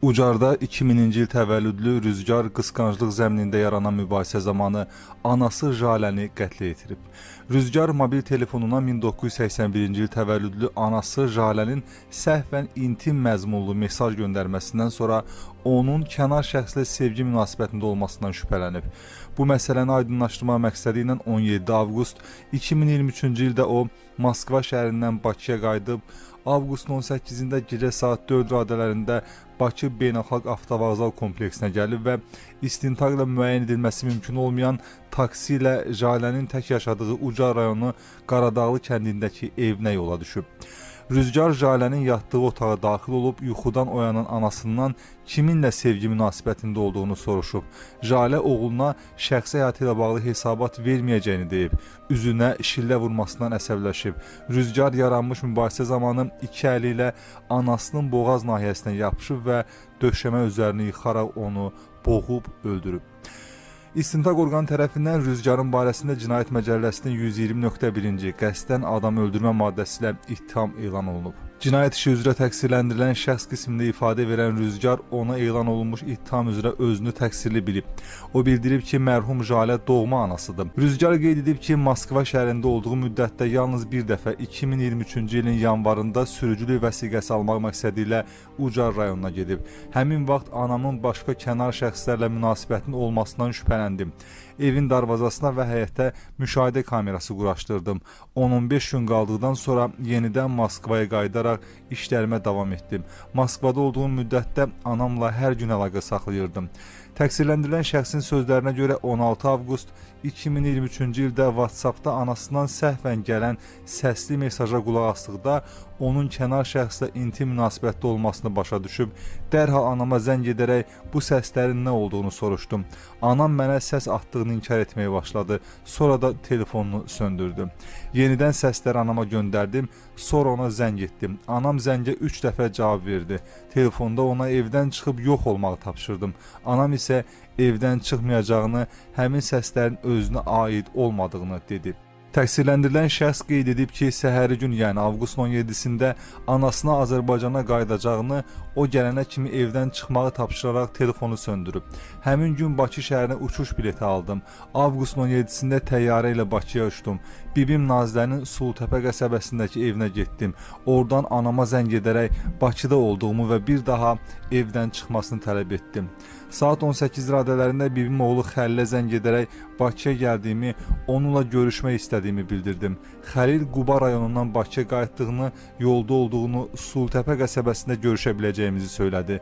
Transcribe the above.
Ucarda 2000-ci il təvəllüdlü Rüzgar qısqanclıq zəminində yaranan mübahisə zamanı anası Jaləni qətlə yetirib. Rüzgar mobil telefonuna 1981-ci il təvəllüdlü anası Jalənin səhvən intim məzmunlu mesaj göndərməsindən sonra onun kənar şəxslə sevgi münasibətində olmasından şübhələnib. Bu məsələni aydınlaşdırma məqsədi ilə 17 avqust 2023-cü ildə o Moskva şəhərindən Bakıya qayıdıb, avqustun 18-də gecə saat 4 radələrində Bakı Beynəlxalq Avtovağzal kompleksinə gəlib və istintaqla müəyyən edilməsi mümkün olmayan taksi ilə Jalənin tək yaşadığı Ucar rayonu Qaradağlı kəndindəki evinə yola düşüb. Rüzgar Jalənin yatdığı otağa daxil olub, yuxudan oyanan anasından kiminlə sevgi münasibətində olduğunu soruşub. Jalə oğluna şəxsi həyatı ilə bağlı hesabat verməyəcəyini deyib, üzünə şillə vurmasından əsəbləşib. Rüzgar yaranmış mübahisə zamanı iki əli ilə anasının boğaz nahiyəsinə yapışıb və döşəmə üzərini yıxaraq onu boğub öldürüb. İstintaq orqanı tərəfindən Rüzgarın barəsində Cinayət Məcəlləsinin 120.1-ci qəsdən adam öldürmə maddəsi ilə ittiham elan olunub. Cinayət işi üzrə təqsirləndirilən şəxs qismində ifadə verən Rüzgar ona elan olunmuş ittiham üzrə özünü təqsirli bilib. O bildirib ki, mərhum Jalə doğma anasıdır. Rüzgar qeyd edib ki, Moskva şəhərində olduğu müddətdə yalnız bir dəfə 2023-cü ilin yanvarında sürücülük vəsiqəsi almaq məqsədi ilə Ucar rayonuna gedib. Həmin vaxt anamın başqa kənar şəxslərlə münasibətinin olmasından şübhələndim. Evin darvazasına və həyətdə müşahidə kamerası quraşdırdım. 10-15 gün qaldıqdan sonra yenidən Moskvaya qayıdaraq işlərimə davam etdim. Moskvada olduğum müddətdə anamla hər gün əlaqə saxlayırdım. Təqsirləndirilən şəxsin sözlərinə görə 16 avqust 2023-cü ildə WhatsAppda anasından səhvən gələn səsli mesaja qulaq asdıqda onun kənar şəxslə intim münasibətdə olmasını başa düşüb, dərhal anama zəng edərək bu səslərin nə olduğunu soruşdum. Anam mənə səs atdığını inkar etməyə başladı, sonra da telefonunu söndürdü. Yenidən səsləri anama göndərdim, sonra ona zəng etdim. Anam zəngə 3 dəfə cavab verdi. Telefonda ona evdən çıxıb yox olmağı tapşırdım. Anam isə evdən çıxmayacağını, həmin səslərin özünə aid olmadığını dedi. Təqsirləndirilən şəxs qeyd edib ki, səhəri gün, yəni avqustun 17-sində anasına Azərbaycana qayıdacağını, o gələnə kimi evdən çıxmağı tapşıraraq telefonu söndürüb. Həmin gün Bakı şəhərinə uçuş bileti aldım. Avqustun 17-sində təyyarə ilə Bakıya uçdum. Bibim Nazilənin Sulutəpə qəsəbəsindəki evinə getdim. Oradan anama zəng edərək Bakıda olduğumu və bir daha evdən çıxmasını tələb etdim. Saat 18 radələrində bibim oğlu Xəlilə zəng edərək Bakıya gəldiyimi, onunla görüşmək istədiyimi bildirdim. Xəlil Quba rayonundan Bakıya qayıtdığını, yolda olduğunu, Sulutəpə qəsəbəsində görüşə biləcəyimizi söylədi.